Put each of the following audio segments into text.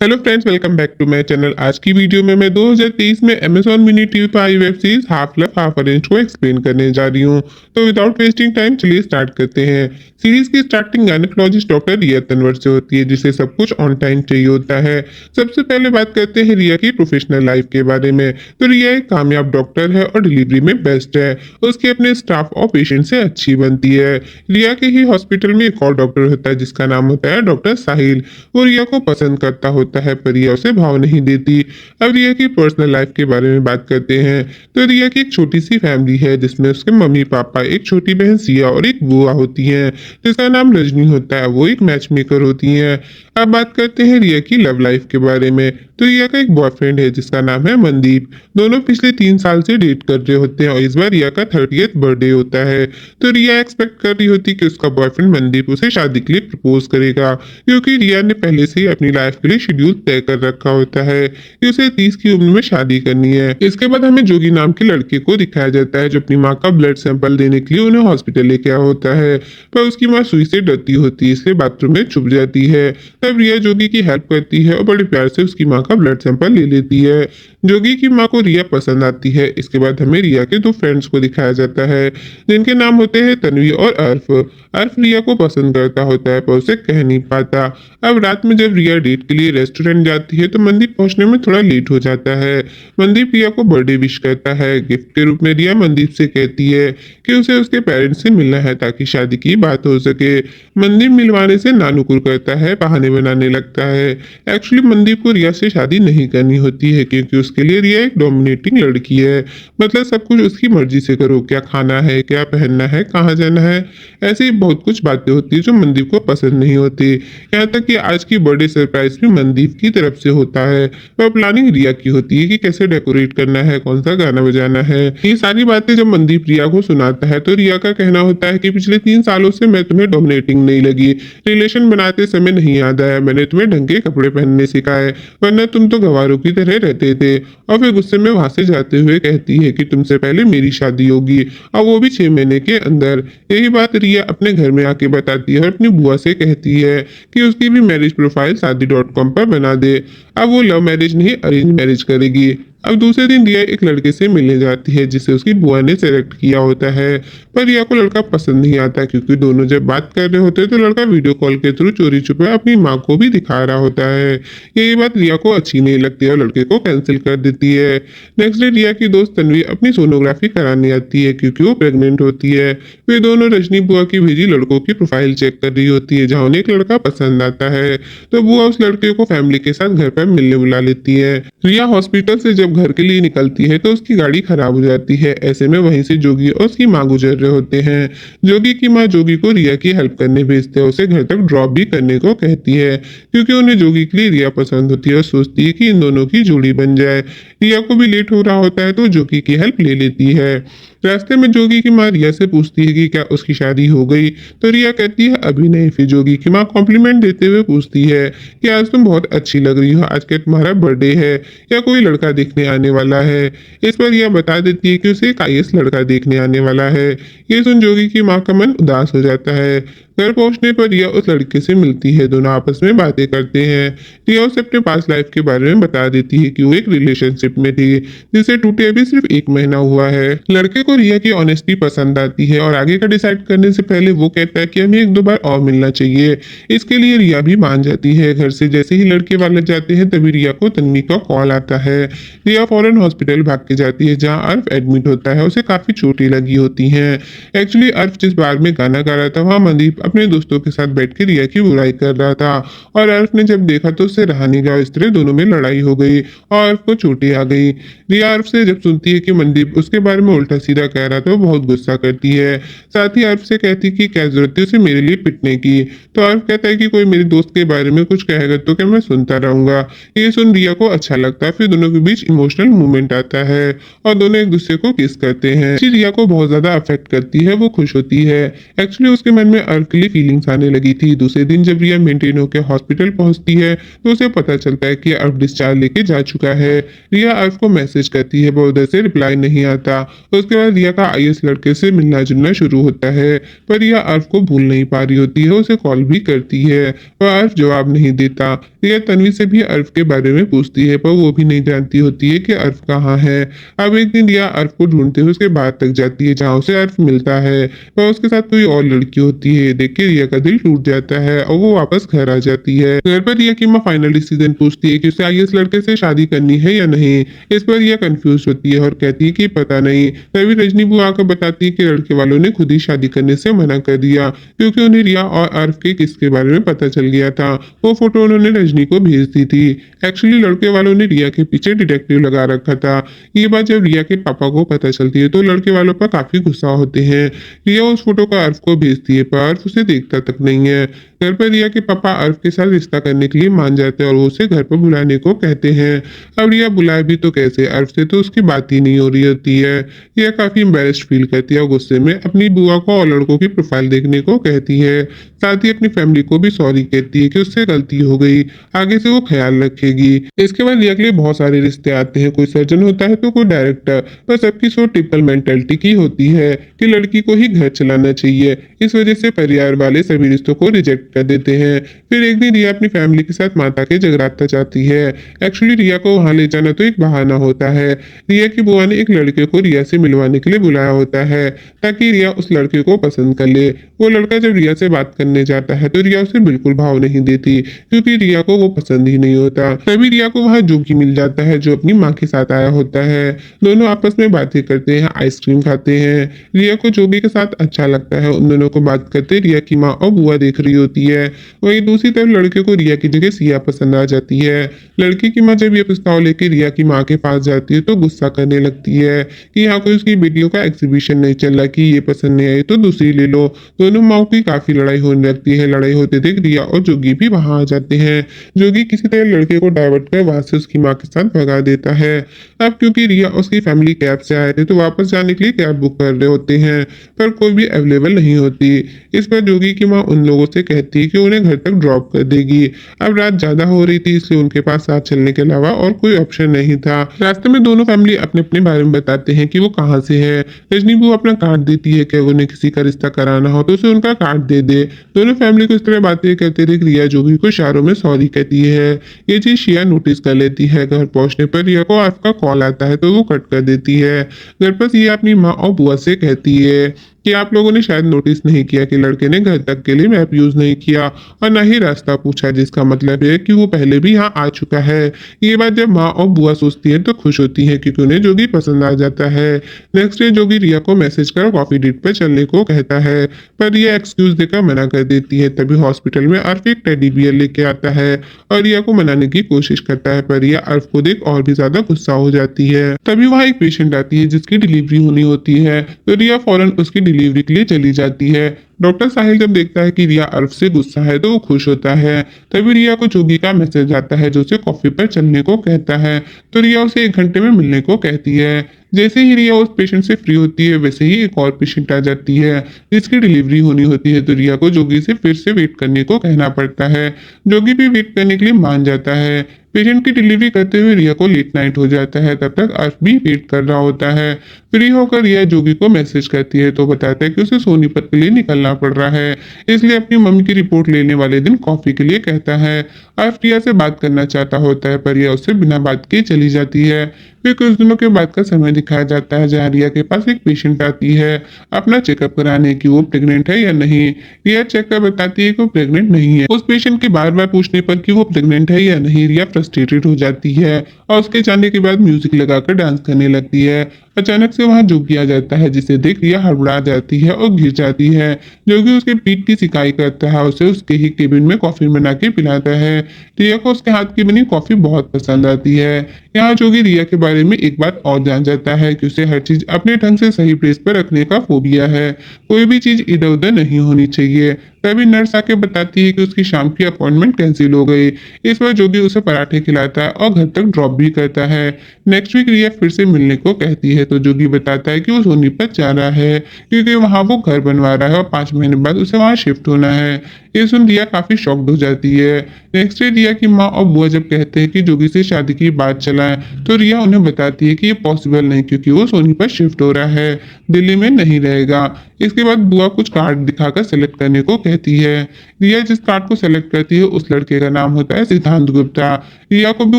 Hello friends, welcome back to my channel. आज की video में मैं 2023 में अमेज़न मिनी टीवी पर आई web series half love half arrange को एक्सप्लेन करने जा रही हूँ। तो विदाउट वेस्टिंग टाइम चलिए स्टार्ट करते हैं। सीरीज की starting gynaecologist doctor Riya Tanwar से होती है, जिसे सब कुछ ऑन टाइम चाहिए होता है। सबसे पहले बात करते हैं रिया की प्रोफेशनल लाइफ के बारे में। तो रिया एक कामयाब डॉक्टर है और डिलीवरी में बेस्ट है। उसके अपने स्टाफ और पेशेंट से अच्छी बनती है। रिया के ही हॉस्पिटल में एक और डॉक्टर होता है जिसका नाम होता है डॉक्टर साहिल। वो रिया को पसंद करता होता है पर रिया उसे भाव नहीं देती। अब रिया की पर्सनल लाइफ के बारे में बात करते हैं। तो रिया की एक छोटी सी फैमिली है जिसमें उसके मम्मी पापा, एक छोटी बहन सिया और एक बुआ होती है जिसका नाम रजनी होता है। वो एक मैच मेकर होती है। अब बात करते हैं रिया की लव लाइफ के बारे में। तो रिया का एक बॉयफ्रेंड है जिसका नाम है मनदीप। दोनों पिछले 3 साल से डेट कर रहे होते हैं और इस बार रिया का 30th बर्थडे होता है। तो रिया एक्सपेक्ट कर रही होती कि उसका बॉयफ्रेंड मनदीप उसे शादी के लिए प्रपोज करेगा, क्योंकि रिया ने पहले से ही अपनी लाइफ के लिए शेड्यूल तय कर रखा होता है कि उसे 30 की उम्र में शादी करनी है। इसके बाद हमें जोगी नाम के लड़के को दिखाया जाता है जो अपनी माँ का ब्लड सैंपल देने के लिए उन्हें हॉस्पिटल लेके आया होता है। पर उसकी माँ सुई से डरती होती है, इसलिए बाथरूम में छुप जाती है। तब रिया जोगी की हेल्प करती है और बड़े प्यार से उसकी माँ का ब्लड सैंपल ले लेती है। जोगी की माँ को रिया पसंद आती है। इसके बाद हमें रिया के दो फ्रेंड्स को दिखाया जाता है जिनके नाम होते हैं तन्वी और अर्फ। अर्फ रिया को पसंद करता होता है पर उसे कह नहीं पाता। अब रात में जब रिया डेट के लिए रेस्टोरेंट जाती है तो मनदीप पहुंचने में थोड़ा लेट हो जाता है। मनदीप रिया को बर्थडे विश करता है। गिफ्ट के रूप में रिया मनदीप से कहती है कि उसे उसके पेरेंट्स से मिलना है ताकि शादी की बात हो सके। मनदीप मिलवाने से नानुकुर करता है, बहाने बनाने लगता है। एक्चुअली मनदीप को रिया से शादी नहीं करनी होती है क्योंकि उसके लिए रिया एक डोमिनेटिंग लड़की है। मतलब सब कुछ उसकी मर्जी से करो, क्या खाना है, क्या पहनना है, कहाँ जाना है। ऐसी ही बहुत कुछ बातें होती है जो मनदीप को पसंद नहीं होती। यहाँ तक कि आज की बर्थडे सरप्राइज भी मनदीप की तरफ से होता है। वह प्लानिंग रिया की होती है कि कैसे डेकोरेट करना है, कौन सा गाना बजाना है। ये सारी बातें जब मनदीप रिया को सुनाता है तो रिया का कहना होता है कि पिछले 3 सालों से मैं तुम्हें डोमिनेटिंग नहीं लगी। रिलेशन बनाते समय नहीं याद आया मैंने तुम्हें ढंग के कपड़े पहनने सिखाए, वरना तुम तो गवारों की तरह रहते थे। और फिर गुस्से में वहां से जाते हुए कहती है कि तुमसे पहले मेरी शादी होगी और वो भी 6 महीने के अंदर। यही बात रिया अपने घर में आके बताती है और अपनी बुआ से कहती है कि उसकी भी मैरिज प्रोफाइल शादी.com पर बना दे। अब वो लव मैरिज नहीं अरेंज मैरिज करेगी। अब दूसरे दिन रिया एक लड़के से मिलने जाती है जिसे उसकी बुआ ने सेलेक्ट किया होता है। पर रिया को लड़का पसंद नहीं आता क्योंकि दोनों जब बात कर रहे होते हैं तो लड़का वीडियो कॉल के थ्रू चोरी छुपे अपनी माँ को भी दिखा रहा होता है। यही बात रिया को अच्छी नहीं लगती और लड़के को कैंसिल कर देती है। नेक्स्ट डे रिया की दोस्त तन्वी अपनी सोनोग्राफी कराने आती है क्योंकि वो प्रेग्नेंट होती है। वे दोनों रजनी बुआ की भेजी लड़कों की प्रोफाइल चेक कर रही होती है जहाँ उन्हें एक लड़का पसंद आता है। तो बुआ उस लड़के को फैमिली के साथ घर पर मिलने बुला लेती है। रिया हॉस्पिटल से जब घर के लिए निकलती है तो उसकी गाड़ी खराब हो जाती है। ऐसे में वहीं से जोगी और उसकी माँ गुजर रहे होते हैं। जोगी की माँ जोगी को रिया की हेल्प करने भेजते हैं, उसे घर तक ड्रॉप भी करने को कहती है क्योंकि उन्हें जोगी के लिए रिया पसंद होती है और सोचती है कि इन दोनों की जोड़ी बन जाए। रिया को भी लेट हो रहा होता है तो जोगी की हेल्प ले लेती है। रास्ते में जोगी की माँ रिया से पूछती है कि क्या उसकी शादी हो गई। तो रिया कहती है अभी नहीं। फिर जोगी की माँ कॉम्प्लीमेंट देते हुए पूछती है कि आज तुम बहुत अच्छी लग रही हो, आज के तुम्हारा बर्थडे है या कोई लड़का देखने आने वाला है। इस पर रिया बता देती है कि उसे एक आईएएस लड़का देखने आने वाला है। ये सुन जोगी की माँ का मन उदास हो जाता है। घर पहुंचने पर रिया उस लड़के से मिलती है, दोनों आपस में बातें करते हैं। रिया उसे अपने पास लाइफ के बारे में बता देती है कि वो एक रिलेशनशिप में थी जिसे टूटे अभी सिर्फ 1 महीना हुआ है। लड़के को रिया की ऑनेस्टी पसंद आती है और आगे का डिसाइड करने से पहले वो कहता है कि हमें 1-2 बार और मिलना चाहिए। इसके लिए रिया भी मान जाती है। घर से जैसे ही लड़के वाले जाते हैं तभी रिया को तन्वी का कॉल आता है। रिया फौरन हॉस्पिटल भाग के जाती है जहाँ अर्फ एडमिट होता है। उसे काफी चोटें लगी होती हैं। एक्चुअली अर्फ जिस बार में गाना गा रहा था वहाँ मनदीप अपने दोस्तों के साथ बैठ के रिया की बुराई कर रहा था और अर्फ ने जब देखा तो उससे रहा नहीं गया। इस तरह दोनों में लड़ाई हो गई और अर्फ को चोटें आ गई। रिया अर्फ से जब सुनती है कि मनदीप उसके बारे में उल्टा सीधा कह रहा था वो बहुत गुस्सा करती है। साथ ही अर्फ से कहती कि क्या जरूरत थी उसे मेरे लिए पिटने की। तो अर्फ कहता है कि कोई मेरे दोस्त के बारे में कुछ कहेगा तो क्या मैं सुनता रहूंगा। ये सुन रिया को अच्छा लगता है। फिर दोनों के बीच इमोशनल मूवमेंट आता है और दोनों एक दूसरे को किस करते हैं। रिया को बहुत ज्यादा अफेक्ट करती है, वो खुश होती है। एक्चुअली उसके मन में अर्फ के लिए फीलिंग्स आने लगी थी। दूसरे दिन जब रिया मेंटेन होकर हॉस्पिटल पहुंचती है तो उसे पता चलता है कि अर्फ डिस्चार्ज लेके जा चुका है। रिया अर्फ को मैसेज करती है, पर उधर से रिप्लाई नहीं आता। उसके बाद रिया का आईएएस लड़के से मिलना जुलना शुरू होता है, पर रिया अर्फ को भूल नहीं पा रही होती है। उसे कॉल भी करती है पर अर्फ जवाब नहीं देता। रिया तन्वी से भी अर्फ के बारे में पूछती है, पर वो भी नहीं जानती होती है कि अर्फ कहाँ है। अब एक दिन रिया अर्फ को ढूंढते हुए उसके बाहर तक जाती है जहाँ उसे अर्फ मिलता है, पर उसके साथ कोई और लड़की होती है। देख के रिया का दिल टूट जाता है और वो वापस घर आ जाती है। घर पर रिया की माँ फाइनल डिसीजन पूछती है कि उसे आईएएस लड़के से शादी करनी है या नहीं। इस पर रिया कंफ्यूज होती है और कहती है कि पता नहीं। तभी रजनी बुआ आकर बताती है कि लड़के वालों ने खुद ही शादी करने से मना कर दिया, क्योंकि उन्हें रिया और अर्फ के किसके बारे में पता चल गया था। वो फोटो उन्होंने रजनी को भेज दी थी। एक्चुअली लड़के वालों ने रिया के पीछे डिटेक्टिव लगा रखा था। ये बात जब रिया के पापा को पता चलती है तो लड़के वालों पर काफी गुस्सा होते हैं। रिया उस फोटो का अर्फ को भेजती है, पर अर्फ उसे देखता तक नहीं है। घर पर रिया के पापा अर्फ के साथ रिश्ता करने के लिए मान जाते हैं और वो उसे घर पर बुलाने को कहते हैं। अब रिया बुलाए भी तो कैसे, अर्फ से तो उसकी बात ही नहीं हो रही होती है। रिया काफी एम्बेरस्ड फील करती है और गुस्से में अपनी बुआ को और लड़कों की प्रोफाइल देखने को कहती है। साथ ही अपनी फैमिली को भी सॉरी कहती है कि उससे गलती हो गई, आगे से वो ख्याल रखेगी। इसके बाद रिया के लिए बहुत सारे रिश्ते आते हैं, कोई सर्जन होता है तो कोई डायरेक्टर, पर सबकी सोच टिपिकल मेंटेलिटी की होती है कि लड़की को ही घर चलाना चाहिए। इस वजह से परिवार वाले सभी रिश्तों को रिजेक्ट कर देते हैं। फिर एक दिन रिया अपनी फैमिली के साथ माता के जगराता जाती है। एक्चुअली रिया को वहां ले जाना तो एक बहाना होता है। रिया की बुआ ने एक लड़के को रिया से मिलवाने के लिए बुलाया होता है ताकि रिया उस लड़के को पसंद कर ले। वो लड़का जब रिया से बात करने जाता है तो रिया उसे बिल्कुल भाव नहीं देती, क्योंकि रिया को वो पसंद ही नहीं होता। तभी रिया को वहाँ जोगी मिल जाता है जो अपनी माँ के साथ आया होता है। दोनों आपस में बातें करते हैं, आइसक्रीम खाते हैं। रिया को जोगी के साथ अच्छा लगता है। उन दोनों को बात करते रिया की माँ और बुआ देख रही होती है। वहीं दूसरी तरफ लड़के को रिया की जगह सिया पसंद आ जाती है। लड़की की माँ जब ये प्रस्ताव लेके रिया की माँ के पास जाती है तो गुस्सा करने लगती है कि यहाँ कोई उसकी बेटियों का एग्जीबिशन नहीं चल रहा कि ये पसंद नहीं आई तो दूसरी ले लो। दोनों माओ की काफी लड़ाई होने लगती है। लड़ाई होते देख रिया और जोगी भी वहां आ जाते हैं। जोगी किसी तरह लड़के को डाइवर्ट कर वहां से उसकी माँ के साथ भगा देता है। अब क्योंकि रिया और उसकी फैमिली कैब से आए थे तो वापस जाने के लिए कैब बुक कर रहे होते हैं, पर कोई भी अवेलेबल नहीं होती। इस पर जोगी की माँ उन लोगों से कहती है कि उन्हें घर तक ड्रॉप कर देगी। अब रात ज्यादा हो रही थी इसलिए उनके पास साथ चलने के अलावा और कोई ऑप्शन नहीं था। रास्ते में दोनों फैमिली अपने अपने बारे में बताते हैं कि वो कहाँ से है। रजनी वो अपना कार्ड देती है कि उन्हें किसी का रिश्ता कराना हो तो उसे उनका कार्ड दे दे। दोनों फैमिली को इस तरह बातें करते देख रिया जोगी को इशारों में सॉरी कहती है। ये चीज शिया नोटिस कर लेती है। घर पहुंचने पर रिया को आपका कॉल आता है तो वो कट कर देती है। घर पर सिया अपनी माँ और बुआ से कहती है कि आप लोगों ने शायद नोटिस नहीं किया कि लड़के ने घर तक के लिए मैप यूज नहीं किया और न ही रास्ता पूछा, जिसका मतलब है कि वो पहले भी यहाँ आ चुका है। ये बात जब माँ और बुआ सोचती है तो खुश होती है क्योंकि उन्हें जोगी पसंद आ जाता है। नेक्स्ट डे जोगी रिया को मैसेज कर कॉफी डेट पर चलने को कहता है, पर रिया एक्सक्यूज देकर मना कर देती है। तभी हॉस्पिटल में अर्फ एक टेडी बियर लेके आता है और रिया को मनाने की कोशिश करता है, पर रिया अर्फ को देख और भी ज्यादा गुस्सा हो जाती है। तभी वहाँ एक पेशेंट आती है जिसकी डिलीवरी होनी होती है, तो रिया फौरन उसकी डिलीवरी के लिए चली जाती है। डॉक्टर साहिल जब देखता है कि रिया अर्फ से गुस्सा है तो वो खुश होता है। तभी रिया को जोगी का मैसेज आता है जो उसे कॉफी पर चलने को कहता है, तो रिया उसे 1 घंटे में मिलने को कहती है। जैसे ही रिया उस पेशेंट से फ्री होती है वैसे ही एक और पेशेंट आ जाती है जिसकी डिलीवरी होनी होती है, तो रिया को जोगी से फिर से वेट करने को कहना पड़ता है। जोगी भी वेट करने के लिए मान जाता है। पेशेंट की डिलीवरी करते हुए रिया को लेट नाइट हो जाता है। तब तक अर्फ भी वेट कर रहा होता है। फ्री होकर रिया जोगी को मैसेज करती है तो बताता है कि उसे सोनीपत के लिए निकलना पड़ रहा है, इसलिए अपनी मम्मी की रिपोर्ट लेने वाले दिन कॉफी के लिए कहता है। अर्फ रिया से बात करना चाहता होता है पर रिया उससे बिना बात किए चली जाती है। फिर कुछ दिनों के बाद का समय दिखाया जाता है जहाँ रिया के पास एक पेशेंट आती है अपना चेकअप कराने की वो प्रेग्नेंट है या नहीं। रिया चेक कर बताती है कि वो प्रेग्नेंट नहीं है। उस पेशेंट के बार बार पूछने पर कि वो प्रेग्नेंट है या नहीं रिया फ्रस्ट्रेटेड हो जाती है और उसके जाने के बाद म्यूजिक लगाकर डांस करने लगती है। अचानक से वहां जोगी आ जाता है जिसे देख रिया हड़बड़ा जाती है और गिर जाती है। जोगी उसके पीठ की सिकाई करता है, उसे उसके ही केबिन में कॉफी बना के पिलाता है। रिया को उसके हाथ की बनी कॉफी बहुत पसंद आती है। यहाँ जोगी रिया के बारे में एक बात और जान जाता है कि उसे हर चीज अपने ढंग से सही प्लेस पर रखने का फोबिया है। कोई भी चीज इधर उधर नहीं होनी चाहिए। तभी नर्स आके बताती है कि उसकी शाम की अपॉइंटमेंट कैंसिल हो गई। इस पर जोगी उसे पराठे खिलाता है और घर तक ड्रॉप भी करता है। नेक्स्ट वीक रिया फिर से मिलने को कहती है तो जोगी बताता है कि वो सोनीपत जा रहा है क्योंकि वहाँ वो घर बनवा रहा है और 5 महीने बाद उसे वहाँ शिफ्ट होना है। ये सुन रिया काफी शॉक्ड हो जाती है। नेक्स्ट डे रिया की माँ और बुआ जब कहते हैं कि जोगी से शादी की बात चलाएं तो रिया उन्हें बताती है कि ये पॉसिबल नहीं क्योंकि वो सोनीपत शिफ्ट हो रहा है, दिल्ली में नहीं रहेगा। इसके बाद बुआ कुछ कार्ड दिखाकर सेलेक्ट करने को कहती है। रिया जिस कार्ड को सेलेक्ट करती है उस लड़के का नाम होता है सिद्धांत गुप्ता। रिया को भी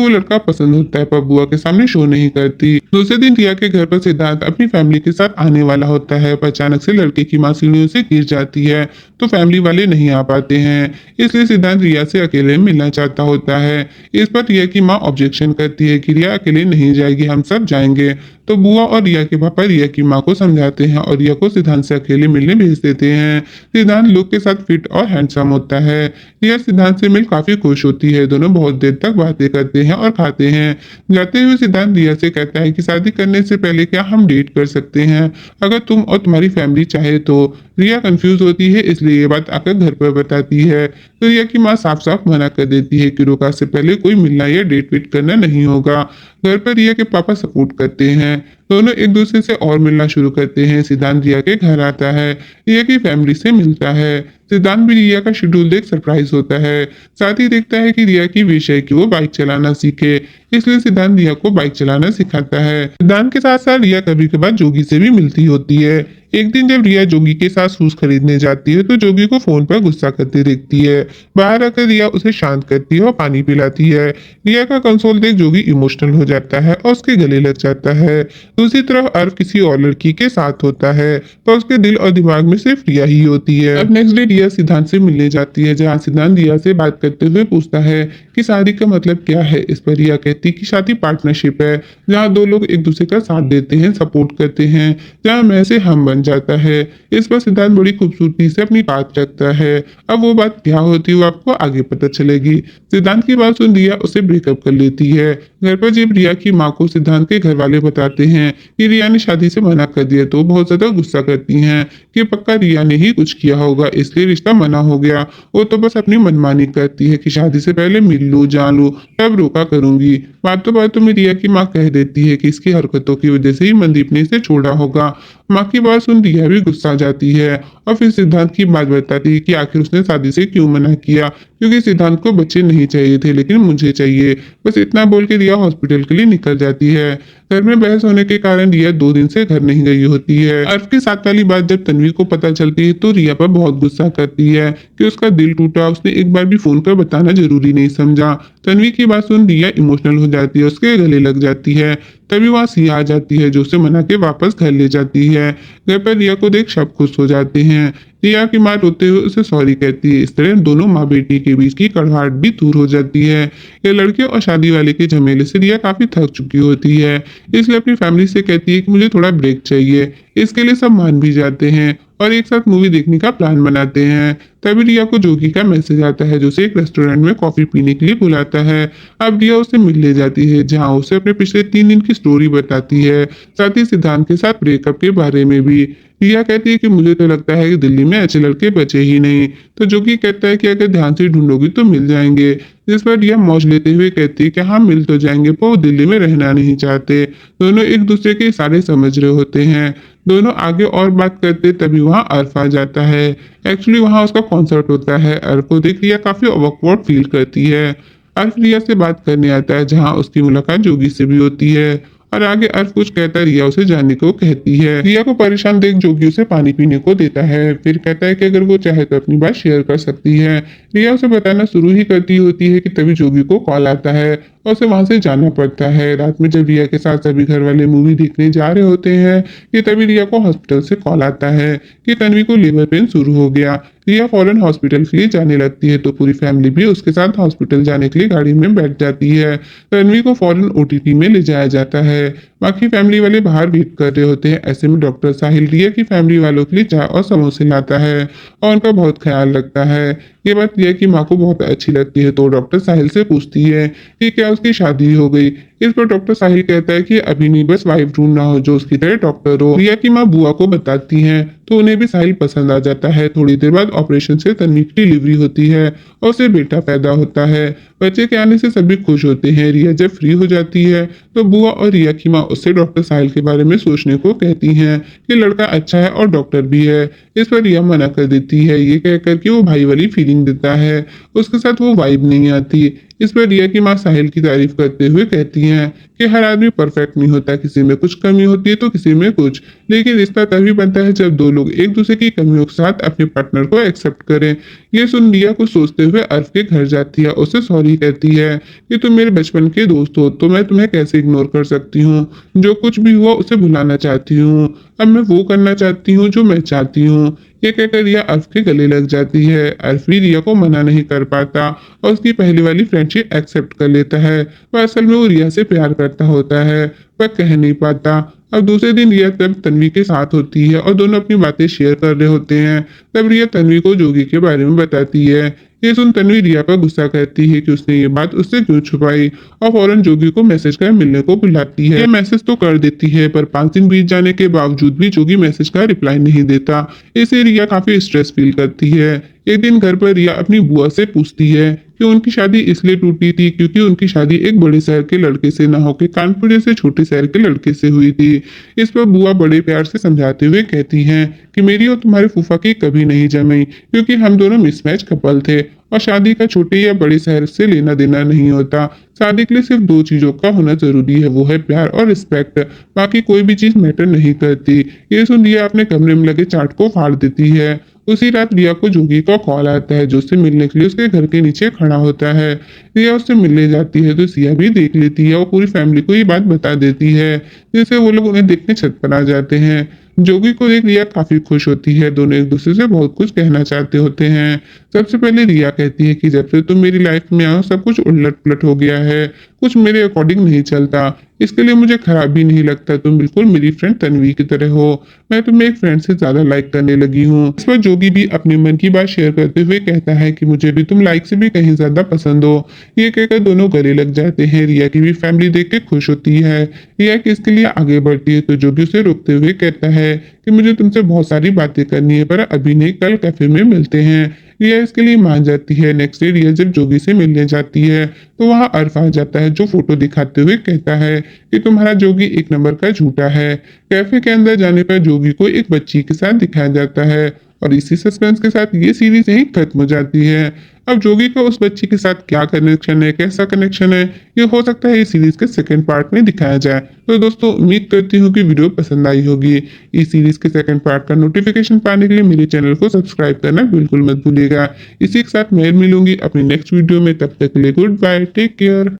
वो लड़का पसंद होता है पर बुआ के सामने शो नहीं करती। दूसरे दिन रिया के घर पर सिद्धांत अपनी फैमिली के साथ आने वाला होता है पर अचानक से लड़के की माँ सीढ़ियों से गिर जाती है तो फैमिली वाले नहीं आ पाते हैं। इसलिए सिद्धांत रिया से अकेले मिलना चाहता होता है। इस पर रिया की माँ ऑब्जेक्शन करती है कि रिया अकेले नहीं जाएगी, हम सब जाएंगे। तो बुआ और रिया के पापा रिया की माँ को समझाते हैं और रिया को सिद्धांत से अकेले मिलने भेज देते हैं। सिद्धांत लुक के साथ फिट और हैंडसम होता है। रिया सिद्धांत से मिल काफी खुश होती है। दोनों बहुत देर तक बातें करते हैं और खाते हैं। जाते हुए सिद्धांत रिया से कहता है कि शादी करने से पहले क्या हम डेट कर सकते हैं अगर तुम और तुम्हारी फैमिली चाहे तो। रिया कंफ्यूज होती है इसलिए ये बात आकर घर पर बताती है तो रिया की माँ साफ साफ मना कर देती है कि रोका से पहले कोई मिलना या डेट वेट करना नहीं होगा। घर पर रिया के पापा सपोर्ट करते हैं। दोनों एक दूसरे से और मिलना शुरू करते हैं। सिद्धांत रिया के घर आता है, रिया की फैमिली से मिलता है। सिद्धांत भी रिया का शेड्यूल देख सरप्राइज होता है। साथ ही देखता है कि रिया की विश है कि वो बाइक चलाना सीखे, इसलिए सिद्धांत रिया को बाइक चलाना सिखाता है। सिद्धांत के साथ साथ रिया कभी कभार जोगी से भी मिलती होती है। एक दिन जब रिया जोगी के साथ शूज खरीदने जाती है तो जोगी को फोन पर गुस्सा करते देखती है। बाहर आकर रिया उसे शांत करती है और पानी पिलाती है। रिया का कंसोल देख जोगी इमोशनल हो जाता है और उसके गले लग जाता है। दूसरी तरफ अर्व किसी और लड़की के साथ होता है तो उसके दिल और दिमाग में सिर्फ रिया ही होती है। अब नेक्स्ट डे रिया सिद्धांत से मिलने जाती है जहाँ सिद्धांत रिया से बात करते हुए पूछता है कि शादी का मतलब क्या है। इस पर रिया कहती कि शादी पार्टनरशिप है जहाँ दो लोग एक दूसरे का साथ देते हैं, सपोर्ट करते हैं, जहाँ मैं से हम बन जाता है। इस पर सिद्धांत बड़ी खूबसूरती से अपनी बात रखता है। अब वो बात क्या होती है वो आपको आगे पता चलेगी। सिद्धांत की बात सुन रिया उसे ब्रेकअप कर लेती है। घर पर जब रिया की माँ को सिद्धांत के घर वाले बताते हैं कि रिया ने शादी से मना कर दिया तो बहुत ज्यादा गुस्सा करती हैं कि पक्का रिया ने ही कुछ किया होगा इसलिए रिश्ता मना हो गया। वो तो बस अपनी मनमानी करती है कि शादी से पहले मिल लूं, जान लूं, तब रोका करूंगी। बातों में रिया की माँ कह देती है कि इसकी हरकतों की वजह से ही मनदीप ने इसे छोड़ा होगा। माँ की बात सुन रिया भी गुस्सा जाती है और फिर सिद्धांत की बात बताती है कि आखिर उसने शादी से क्यों मना किया, क्योंकि सिद्धांत को बच्चे नहीं चाहिए थे लेकिन मुझे चाहिए। बस इतना बोल के रिया हॉस्पिटल के लिए निकल जाती है। घर में बहस होने के कारण रिया 2 दिन से घर नहीं गई होती है। अर्फ के साथ वाली बात जब तन्वी को पता चलती है तो रिया पर बहुत गुस्सा करती है कि उसका दिल टूटा, उसने एक बार भी फोन कर बताना जरूरी नहीं समझा। तन्वी की बात सुन रिया इमोशनल हो जाती है, उसके गले लग जाती है। तभी वहाँ सिया आ जाती है जो उसे मना के वापस घर ले जाती है। घर पर रिया को देख सब खुश हो जाते हैं। रिया की माँ रोते हुए उसे सॉरी कहती है। इस तरह दोनों माँ बेटी के बीच की कड़वाहट भी दूर हो जाती है। ये लड़के और शादी वाले के झमेले से रिया काफी थक चुकी होती है, इसलिए अपनी फैमिली से कहती है कि मुझे थोड़ा ब्रेक चाहिए। इसके लिए सब मान भी जाते हैं और एक साथ मूवी देखने का प्लान बनाते हैं। तभी रिया को जोगी का मैसेज आता है जो उसे एक रेस्टोरेंट में कॉफी पीने के लिए बुलाता है। अब रिया उसे मिलने जाती है जहाँ उसे अपने पिछले 3 दिन की स्टोरी बताती है, साथ ही सिद्धांत के साथ ब्रेकअप के बारे में भी। रिया कहती है कि मुझे तो लगता है कि दिल्ली में अच्छे लड़के बचे ही नहीं। तो जोगी कहता है कि अगर ध्यान से ढूंढोगी तो मिल जाएंगे। जिस पर रिया मौज लेते हुए कहती है कि हाँ मिल तो जाएंगे पर वो दिल्ली में रहना नहीं चाहते। दोनों एक दूसरे के इशारे समझ रहे होते हैं। दोनों आगे और बात करते तभी वहाँ अर्फ आ जाता है। एक्चुअली वहाँ उसका कॉन्सर्ट होता है। अर्फ को देख रिया काफी ऑकवर्ड फील करती है। अर्फ रिया से बात करने आता है जहाँ उसकी मुलाकात जोगी से भी होती है और आगे अर्फ कुछ कहता है, रिया उसे जाने को कहती है। रिया को परेशान देख जोगी उसे पानी पीने को देता है, फिर कहता है कि अगर वो चाहे तो अपनी बात शेयर कर सकती है। रिया उसे बताना शुरू ही करती होती है कि तभी जोगी को कॉल आता है और उसे वहां से जाना पड़ता है। रात में जब रिया के साथ सभी घर वाले मूवी देखने जा रहे होते हैं कि तभी रिया को हॉस्पिटल से कॉल आता है कि तन्वी को लीवर पेन शुरू हो गया। रिया फौरन हॉस्पिटल के लिए जाने लगती है तो पूरी फैमिली भी उसके साथ हॉस्पिटल जाने के लिए गाड़ी में बैठ जाती है। तन्वी को फौरन ओटीटी में ले जाया जाता है। बाकी फैमिली वाले बाहर वेट कर रहे होते हैं। ऐसे में डॉक्टर साहिल रिया की फैमिली वालों के लिए चाय और समोसे लाता है और उनका बहुत ख्याल रखता है। ये बात रिया की माँ को बहुत अच्छी लगती है, तो डॉक्टर साहिल से पूछती है कि क्या उसकी शादी हो गई। इस पर डॉक्टर साहिल कहता है कि अभी नहीं, बस वाइफ ढूंढना हो जो उसकी तरह डॉक्टर हो। रिया की माँ बुआ को बताती हैं तो उन्हें भी साहिल पसंद आ जाता है। थोड़ी देर बाद ऑपरेशन से तन्वी की डिलीवरी होती है और उसे बेटा पैदा होता है। बच्चे के आने से सभी खुश होते हैं। रिया जब फ्री हो जाती है तो बुआ और रिया की माँ उससे डॉक्टर साहिल के बारे में सोचने को कहती हैं कि लड़का अच्छा है और डॉक्टर भी है। इस पर रिया मना कर देती है, ये कहकर कि वो भाई वाली फीलिंग देता है, उसके साथ वो वाइब नहीं आती। इस पर रिया की माँ साहिल की तारीफ करते हुए कहती हैं कि हर आदमी परफेक्ट नहीं होता, किसी में कुछ कमी होती है तो किसी में कुछ, लेकिन रिश्ता तभी बनता है जब दो लोग एक दूसरे की कमियों के साथ अपने पार्टनर को एक्सेप्ट करें। ये सुन रिया को सोचते हुए अर्फ के घर जाती है, उससे सॉरी कहती है कि तुम मेरे बचपन के दोस्त हो तो मैं तुम्हें कैसे इग्नोर कर सकती हूँ। जो कुछ भी हुआ उसे भुलाना चाहती हूँ, अब मैं वो करना चाहती हूँ जो मैं चाहती हूँ। ये कहकर रिया अर्फ के गले लग जाती है। अर्फ भी रिया को मना नहीं कर पाता और उसकी पहली वाली फ्रेंडशिप एक्सेप्ट कर लेता है। पर असल में वो रिया से प्यार करता होता है, पर कह नहीं पाता। अब दूसरे दिन रिया तब तन्वी के साथ होती है और दोनों अपनी बातें शेयर कर रहे होते हैं। तब रिया तन्वी को जोगी के बारे में बताती है। ये सुन तन्वी रिया पर गुस्सा करती है कि उसने ये बात उससे क्यों छुपाई और फौरन जोगी को मैसेज कर मिलने को बुलाती है। ये मैसेज तो कर देती है पर 5 दिन बीत जाने के बावजूद भी जोगी मैसेज का रिप्लाई नहीं देता। इससे रिया काफी स्ट्रेस फील करती है। एक दिन घर पर रिया अपनी बुआ से पूछती है कि उनकी शादी इसलिए टूटी थी क्योंकि उनकी शादी एक बड़े शहर के लड़के से ना होकर कानपुर जैसे छोटे शहर के लड़के से हुई थी। इस पर बुआ बड़े प्यार से समझाते हुए कहती हैं कि मेरी और तुम्हारे फूफा की कभी नहीं जमी, क्योंकि हम दोनों मिसमैच कपल थे और शादी का छोटे या बड़े शहर से लेना देना नहीं होता। शादी के लिए सिर्फ 2 चीजों का होना जरूरी है, वो है प्यार और रिस्पेक्ट, बाकी कोई भी चीज मैटर नहीं करती। ये सुन रिया अपने कमरे में लगे चार्ट को फाड़ देती है। उसी रात रिया को जोगी का कॉल आता है जो उससे मिलने के लिए उसके घर के नीचे खड़ा होता है। रिया उससे मिलने जाती है तो सिया भी देख लेती है और पूरी फैमिली को ये बात बता देती है, जिससे वो लोग उन्हें देखने छत पर आ जाते हैं। जोगी को देख रिया काफी खुश होती है, दोनों एक दूसरे से बहुत कुछ कहना चाहते होते हैं। सबसे पहले रिया कहती है कि जब से तुम मेरी लाइफ में आओ सब कुछ उलट पुलट हो गया है, कुछ मेरे अकॉर्डिंग नहीं चलता, इसके लिए मुझे खराब भी नहीं लगता। तुम बिल्कुल मेरी फ्रेंड तन्वी की तरह हो, मैं तुम्हें एक फ्रेंड से ज्यादा लाइक करने लगी हूँ। इस पर जोगी भी अपने मन की बात शेयर करते हुए कहता है कि मुझे भी तुम लाइक से भी कहीं ज्यादा पसंद हो। ये कहकर दोनों गले लग जाते हैं। रिया की भी फैमिली देख के खुश होती है। रिया किसके लिए आगे बढ़ती है तो जोगी उसे रोकते हुए कहता है कि मुझे तुमसे बहुत सारी बातें करनी है पर अभी नहीं, कल कैफे में मिलते हैं। रिया इसके लिए मान जाती है। नेक्स्ट डे रिया जब जोगी से मिलने जाती है तो वहाँ अर्फ आ जाता है जो फोटो दिखाते हुए कहता है कि तुम्हारा जोगी एक नंबर का झूठा है। कैफे के अंदर जाने पर जोगी को एक बच्ची के साथ दिखाया जाता है और इसी सस्पेंस के साथ ये सीरीज यहीं खत्म हो जाती है। अब जोगी का उस बच्ची के साथ क्या कनेक्शन है, कैसा कनेक्शन है, ये हो सकता है इस सीरीज के सेकंड पार्ट में दिखाया जाए। तो दोस्तों उम्मीद करती हूँ कि वीडियो पसंद आई होगी। इस सीरीज के सेकंड पार्ट का नोटिफिकेशन पाने के लिए मेरे चैनल को सब्सक्राइब करना बिल्कुल मत भूलिएगा। इसी के साथ मैं मिलूंगी अपनी नेक्स्ट वीडियो में, तब तक के लिए गुड बाय, टेक केयर।